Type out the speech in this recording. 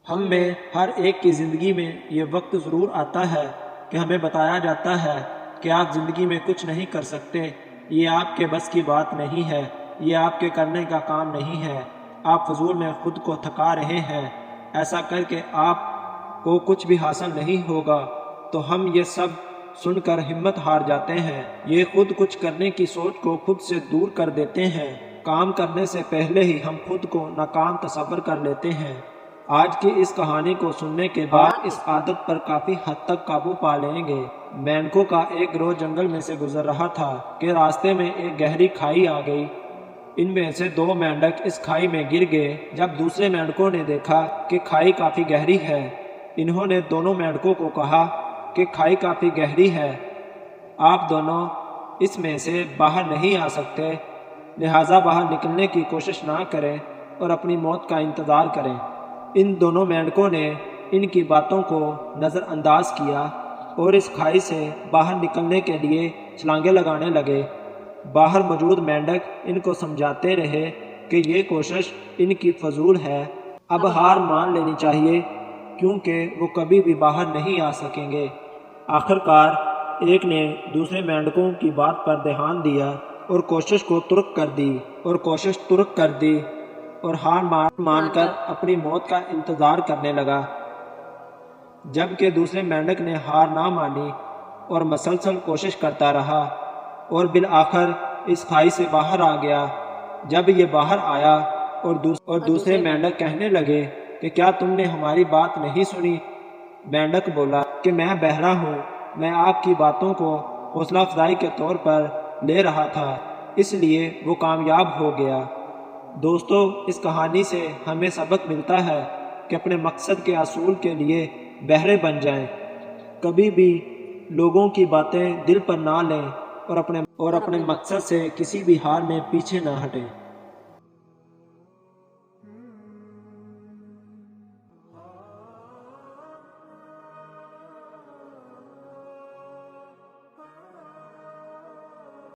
ہم میں ہر ایک کی زندگی میں یہ وقت ضرور آتا ہے کہ ہمیں بتایا جاتا ہے کہ آپ زندگی میں کچھ نہیں کر سکتے، یہ آپ کے بس کی بات نہیں ہے، یہ آپ کے کرنے کا کام نہیں ہے، آپ فضول میں خود کو تھکا رہے ہیں، ایسا کر کے آپ کو کچھ بھی حاصل نہیں ہوگا۔ تو ہم یہ سب سن کر ہمت ہار جاتے ہیں، یہ خود کچھ کرنے کی سوچ کو خود سے دور کر دیتے ہیں، کام کرنے سے پہلے ہی ہم خود کو ناکام تصور کر لیتے ہیں۔ آج کی اس کہانی کو سننے کے بعد اس عادت پر کافی حد تک قابو پا لیں گے۔ مینڈکوں کا ایک گروہ جنگل میں سے گزر رہا تھا کہ راستے میں ایک گہری کھائی آ گئی۔ ان میں سے 2 مینڈک اس کھائی میں گر گئے۔ جب دوسرے مینڈکوں نے دیکھا کہ کھائی کافی گہری ہے، انہوں نے دونوں مینڈکوں کو کہا کہ کھائی کافی گہری ہے، آپ دونوں اس میں سے باہر نہیں آ سکتے، لہٰذا باہر نکلنے کی کوشش نہ کریں اور اپنی موت کا انتظار کریں۔ ان دونوں مینڈکوں نے ان کی باتوں کو نظر انداز کیا اور اس کھائی سے باہر نکلنے کے لیے چھلانگیں لگانے لگے۔ باہر موجود مینڈک ان کو سمجھاتے رہے کہ یہ کوشش ان کی فضول ہے، اب ہار مان لینی چاہیے کیونکہ وہ کبھی بھی باہر نہیں آ سکیں گے۔ آخرکار ایک نے دوسرے مینڈکوں کی بات پر دھیان دیا اور کوشش ترک کر دی اور ہار مان کر اپنی موت کا انتظار کرنے لگا، جبکہ دوسرے مینڈک نے ہار نہ مانی اور مسلسل کوشش کرتا رہا اور بالآخر اس کھائی سے باہر آ گیا۔ جب یہ باہر آیا اور دوسرے مینڈک کہنے لگے کہ کیا تم نے ہماری بات نہیں سنی؟ مینڈک بولا کہ میں بہرا ہوں، میں آپ کی باتوں کو حوصلہ افزائی کے طور پر لے رہا تھا، اس لیے وہ کامیاب ہو گیا۔ دوستو، اس کہانی سے ہمیں سبق ملتا ہے کہ اپنے مقصد کے حصول کے لیے بہرے بن جائیں، کبھی بھی لوگوں کی باتیں دل پر نہ لیں اور اپنے مقصد سے کسی بھی حال میں پیچھے نہ ہٹیں۔